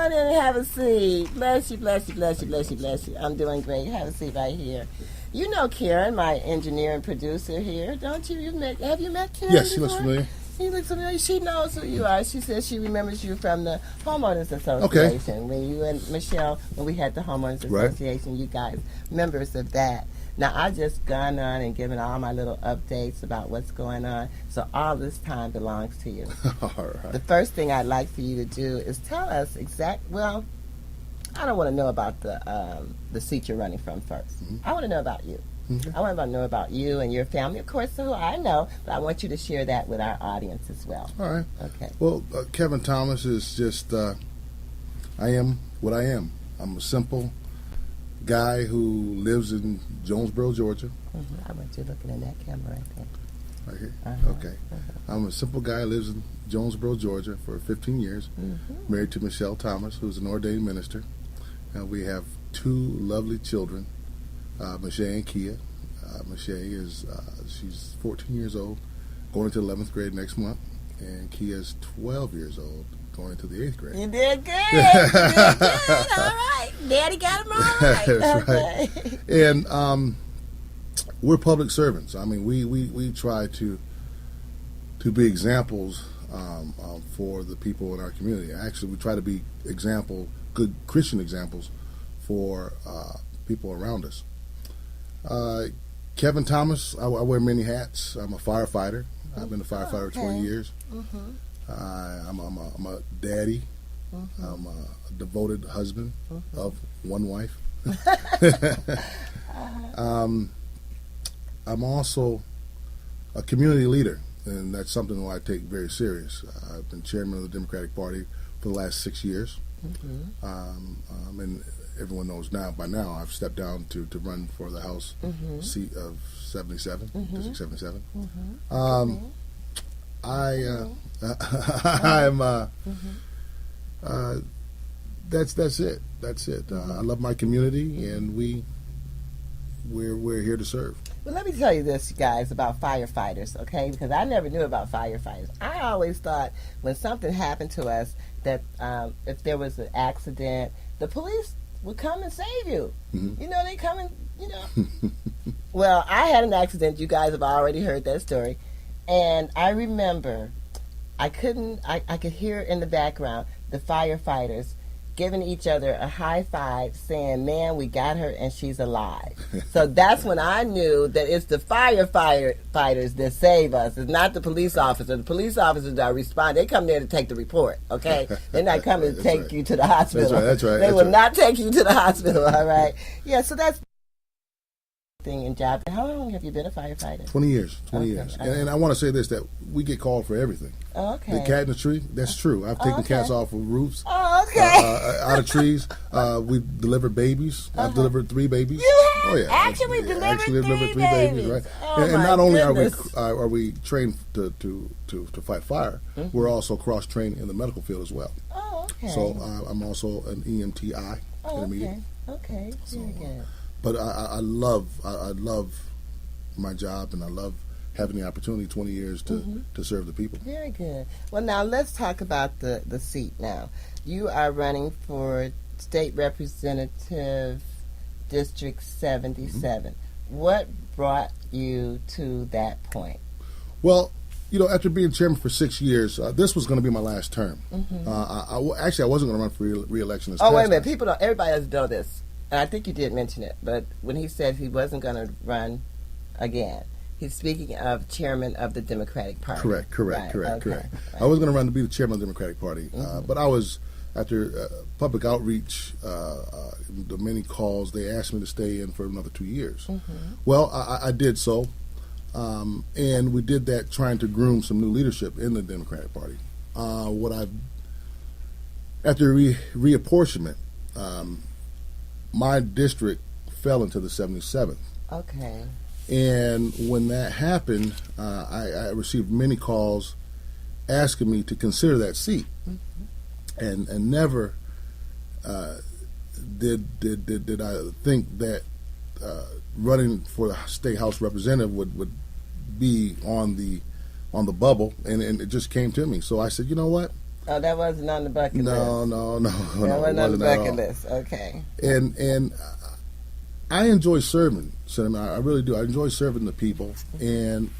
on in and have a seat. Bless you, bless you, bless you, bless you, bless you. I'm doing great. Have a seat right here. You know Karen, my engineer and producer here, don't you? Have you met Karen Yes, she before? looks familiar. He looks familiar. She knows who you are. She says she remembers you from the Homeowners Association. Okay. When you and Michelle, when we had the Homeowners Association, you guys, members of that. Now, I just gone on and given all my little updates about what's going on. So all this time belongs to you. All right. The first thing I'd like for you to do is tell us well, I don't want to know about the seat you're running from first. Mm-hmm. I want to know about you. Mm-hmm. I want to know about you and your family, of course, who I know, but I want you to share that with our audience as well. All right. Okay. Well, Kevin Thomas is just, I am what I am. I'm a simple guy who lives in Jonesboro, Georgia. Mm-hmm. I want you looking in that camera right there. Right here? Uh-huh. Okay. I'm a simple guy who lives in Jonesboro, Georgia for 15 years, married to Michelle Thomas, who's an ordained minister. We have 2 lovely children, Michelle and Kia. Michelle is, she's 14 years old, going into 11th grade next month, and Kia is 12 years old, going into the 8th grade. You did good. You did good. All right. Daddy got him all right. That's okay. right. And we're public servants. I mean, we try to be examples for the people in our community. Actually, we try to be good Christian examples for people around us. Kevin Thomas, I wear many hats. I'm a firefighter. I've been a firefighter 20 years. I'm a daddy. I'm a devoted husband of one wife. I'm also a community leader, and that's something that I take very serious. I've been chairman of the Democratic Party for the last 6 years. And everyone knows by now, I've stepped down to run for the House seat of 77, District 77. That's it. That's it. I love my community, and we're here to serve. Well, let me tell you this, guys, about firefighters, okay? Because I never knew about firefighters. I always thought when something happened to us that if there was an accident, the police would come and save you. You know, they come and, you know. Well, I had an accident. You guys have already heard that story. And I remember I could hear in the background the firefighters giving each other a high five saying, man, we got her and she's alive. So that's when I knew that it's the firefighters that save us. It's not the police officer. The police officers that respond, they come there to take the report, okay? They're not coming to take you to the hospital. That's right. They will not take you to the hospital, all right? Yeah, so that's thing and job. How long have you been a firefighter? 20 years. 20 years. And I want to say this, that we get called for everything. Oh, okay. The cat in the tree, that's true. I've taken cats off of roofs. Oh, okay. Out of trees. We delivered babies. I've delivered 3 babies. You have? Oh, yeah. Actually delivered 3 babies. Right? Oh, and not only goodness. are we trained to fight fire, we're also cross-trained in the medical field as well. Oh, okay. So I'm also an EMTI intermediate. Okay. Very good. But I love my job, and I love having the opportunity 20 years to serve the people. Very good. Well, now let's talk about the seat now. You are running for State Representative District 77. What brought you to that point? Well, you know, after being chairman for 6 years, this was going to be my last term. I wasn't going to run for re-election. Oh, wait a minute. Everybody doesn't know this. And I think you did mention it, but when he said he wasn't going to run again, he's speaking of chairman of the Democratic Party. Correct. Right. I was going to run to be the chairman of the Democratic Party, but I was, after public outreach, the many calls, they asked me to stay in for another 2 years. Well, I did so, and we did that trying to groom some new leadership in the Democratic Party. After reapportionment, my district fell into the 77th. Okay. And when that happened, I received many calls asking me to consider that seat, and never did I think that running for the state house representative would be on the bubble, and it just came to me. So I said, you know what? Oh, that wasn't on the bucket list. No. That wasn't on the bucket list. Okay. And I enjoy serving, Cinnamon. I really do. I enjoy serving the people, and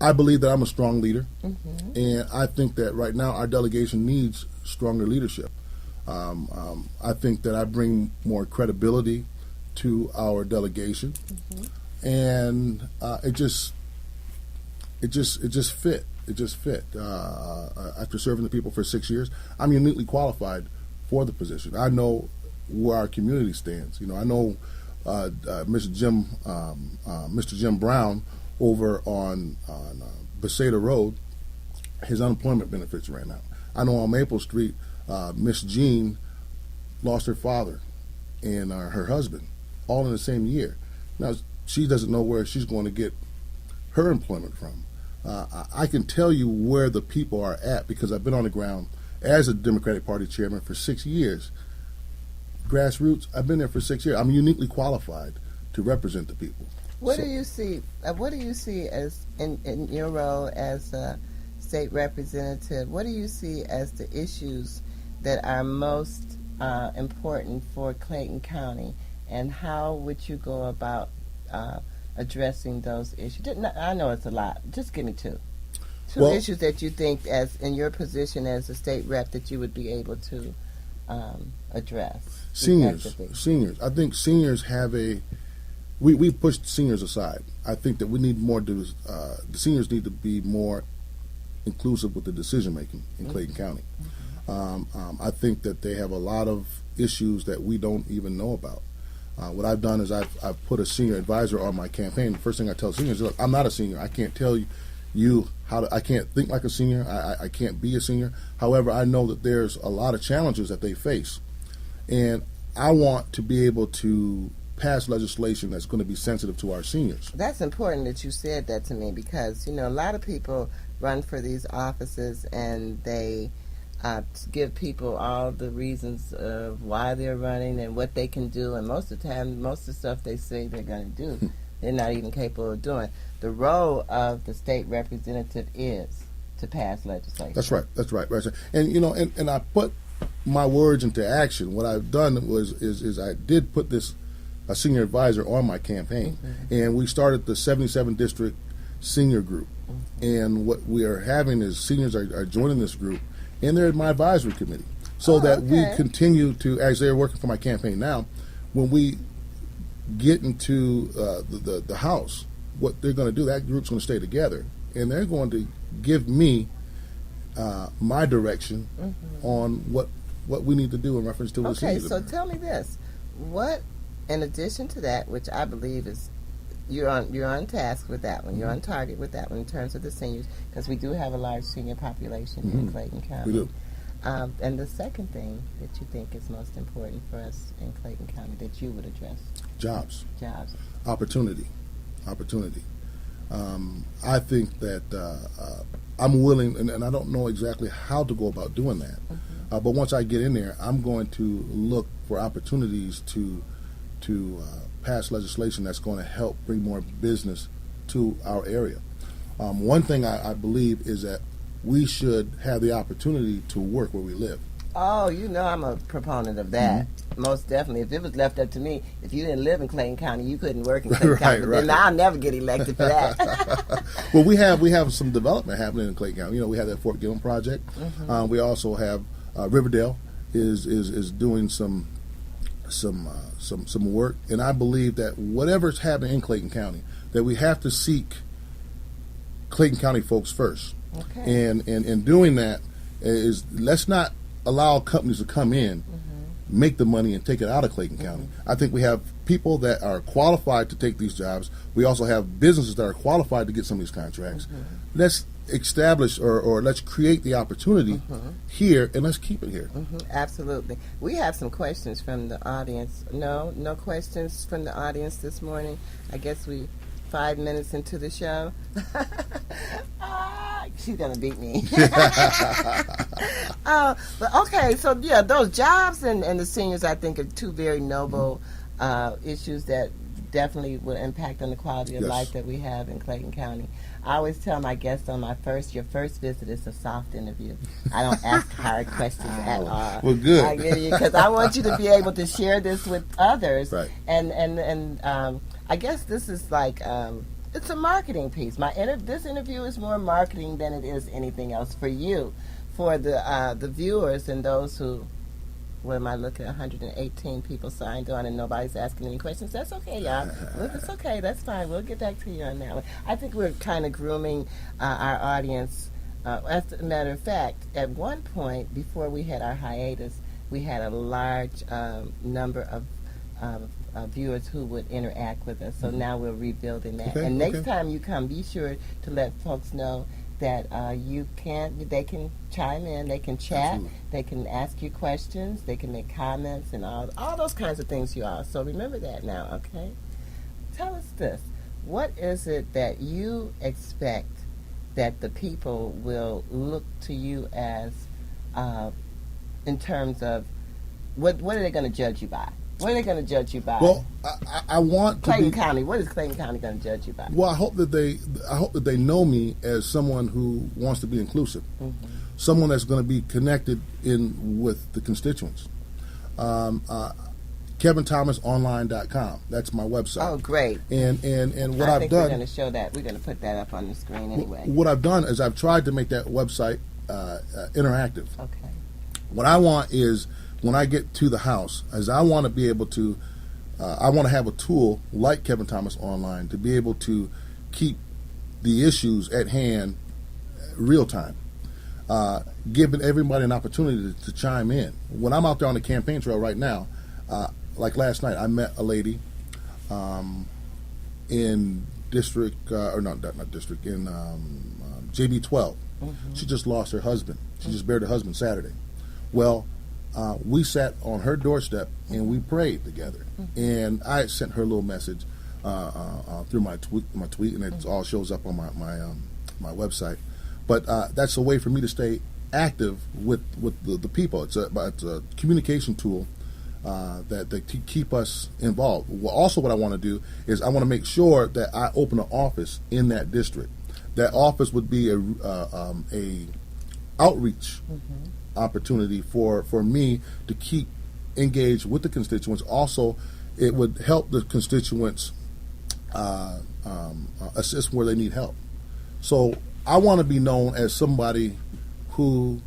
I believe that I'm a strong leader, and I think that right now our delegation needs stronger leadership. I think that I bring more credibility to our delegation, and it just fit. It just fit. After serving the people for 6 years, I'm uniquely qualified for the position. I know where our community stands. You know, I know Mr. Jim Brown over on Beseda Road, his unemployment benefits ran out. I know on Maple Street, Miss Jean lost her father and her husband all in the same year. Now, she doesn't know where she's going to get her employment from. I can tell you where the people are at because I've been on the ground as a Democratic Party chairman for 6 years. Grassroots, I've been there for 6 years. I'm uniquely qualified to represent the people. What do you see? What do you see as in your role as a state representative? What do you see as the issues that are most important for Clayton County, and how would you go about addressing those issues? I know it's a lot. Just give me two issues that you think, as in your position as a state rep, that you would be able to address. Seniors. I think seniors have we pushed seniors aside. I think that we need more. The seniors need to be more inclusive with the decision making in Clayton County. I think that they have a lot of issues that we don't even know about. What I've done is I've put a senior advisor on my campaign. The first thing I tell seniors is, look, I'm not a senior. I can't tell you how to. I can't think like a senior. I can't be a senior. However, I know that there's a lot of challenges that they face, and I want to be able to pass legislation that's going to be sensitive to our seniors. That's important that you said that to me, because a lot of people run for these offices and they give people all the reasons of why they're running and what they can do, and most of the time, most of the stuff they say they're going to do, they're not even capable of doing. The role of the state representative is to pass legislation. That's right. And and I put my words into action. What I've done is I did put a senior advisor on my campaign, and we started the 77 district senior group. And what we are having is seniors are joining this group, and they're in my advisory committee, so that we continue to, as they're working for my campaign now, when we get into the House, what they're going to do, that group's going to stay together, and they're going to give me my direction on what we need to do in reference to the seniors. Okay, so tell me this. What, in addition to that, which I believe is you're on task with that one, you're on target with that one in terms of the seniors, because we do have a large senior population in Clayton County. We do. And the second thing that you think is most important for us in Clayton County that you would address? Jobs. Opportunity. I think that I'm willing, and I don't know exactly how to go about doing that, but once I get in there, I'm going to look for opportunities to pass legislation that's going to help bring more business to our area. One thing I believe is that we should have the opportunity to work where we live. Oh, I'm a proponent of that. Most definitely. If it was left up to me, if you didn't live in Clayton County, you couldn't work in Clayton County. Right. Then I'll never get elected for that. Well, we have some development happening in Clayton County. We have that Fort Gillum project. We also have Riverdale is doing some work, and I believe that whatever's happening in Clayton County, that we have to seek Clayton County folks first. Okay. And doing that is, let's not allow companies to come in, make the money, and take it out of Clayton County. I think we have people that are qualified to take these jobs. We also have businesses that are qualified to get some of these contracts. Let's establish or let's create the opportunity here, and let's keep it here. Absolutely. We have some questions from the audience. No questions from the audience this morning. I guess we 5 minutes into the show. She's gonna beat me. But okay, so yeah, those jobs and the seniors, I think, are two very noble issues that definitely will impact on the quality of life that we have in Clayton County. I always tell my guests on your first visit is a soft interview. I don't ask hard questions at all. Well, good. Because I want you to be able to share this with others. Right. And I guess this is like it's a marketing piece. This interview is more marketing than it is anything else for you, for the viewers and those who. What am I looking at? 118 people signed on and nobody's asking any questions. That's okay, y'all. It's okay. That's fine. We'll get back to you on that one. I think we're kind of grooming our audience. As a matter of fact, at one point, before we had our hiatus, we had a large number of viewers who would interact with us. So now we're rebuilding that. Okay, and next time you come, be sure to let folks know that they can chime in, they can chat, Absolutely. they can ask you questions, they can make comments and all those kinds of things, you all. So remember that now, okay? Tell us this. What is it that you expect that the people will look to you as in terms of what are they going to judge you by? What are they going to judge you by? Well, I want to Clayton County. What is Clayton County going to judge you by? Well, I hope that they know me as someone who wants to be inclusive, someone that's going to be connected in with the constituents. KevinThomasOnline.com. That's my website. Oh, great! And what I've done. We're going to show that. We're going to put that up on the screen anyway. What I've done is I've tried to make that website interactive. Okay. What I want is, when I get to the house, as I want to be able to, I want to have a tool like Kevin Thomas Online to be able to keep the issues at hand real time, giving everybody an opportunity to chime in. When I'm out there on the campaign trail right now, like last night, I met a lady in district, or not district, in JB 12. She just lost her husband. She just buried her husband Saturday. Well, we sat on her doorstep and we prayed together. And I sent her a little message through my tweet, and it all shows up on my website. But that's a way for me to stay active with the people. It's a communication tool that keep us involved. Well, also, what I want to do is I want to make sure that I open an office in that district. That office would be a outreach opportunity for me to keep engaged with the constituents. Also, it would help the constituents assist where they need help. So I want to be known as somebody who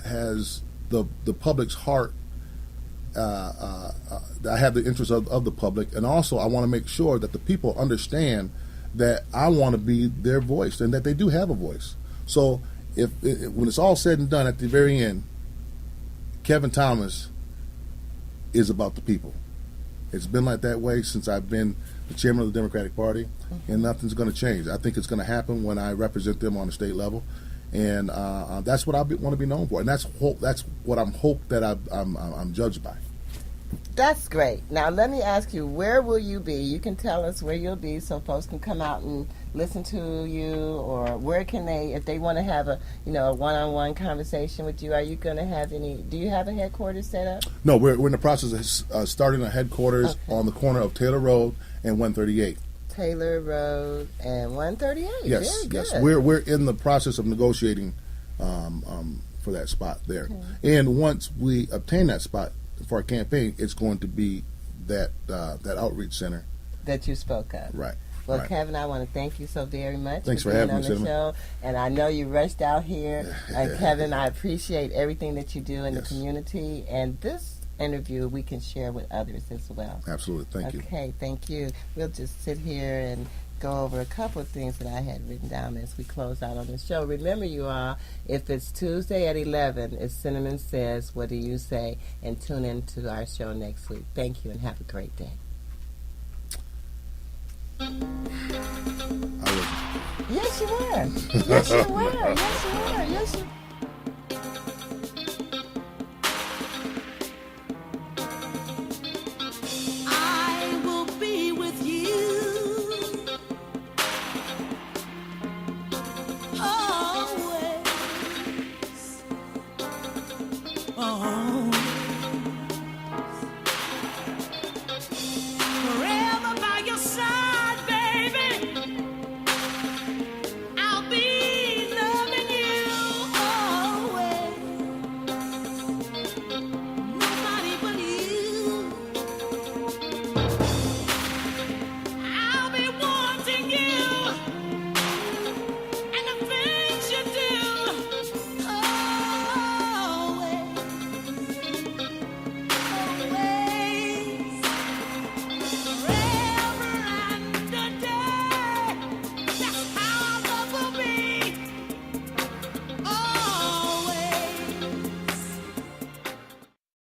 has the public's heart. I have the interest of the public, and also I want to make sure that the people understand that I want to be their voice and that they do have a voice. So when it's all said and done, at the very end, Kevin Thomas is about the people. It's been like that way since I've been the chairman of the Democratic Party, and nothing's going to change. I think it's going to happen when I represent them on the state level, and that's what I want to be known for, and that's what I'm judged by. That's great. Now let me ask you, where will you be? You can tell us where you'll be so folks can come out and listen to you, or where can they, if they want to have a one-on-one conversation with you, are you going to have do you have a headquarters set up? No, we're in the process of starting a headquarters on the corner of Taylor Road and 138. Taylor Road and 138. Yes, very good. Yes. We're in the process of negotiating for that spot there. Okay. And once we obtain that spot for our campaign, it's going to be that outreach center that you spoke of. Right. Well, right. Kevin, I want to thank you so very much. Thanks for having me, on the show. And I know you rushed out here. And Kevin, I appreciate everything that you do in the community. And this interview we can share with others as well. Absolutely. Thank you. Okay, thank you. We'll just sit here and go over a couple of things that I had written down as we close out on the show. Remember, you all, if it's Tuesday at 11, it's Synamon Says, What Do You Say? And tune in to our show next week. Thank you and have a great day. Yes, you were. Yes, you were. Yes, you were. Yes, you were.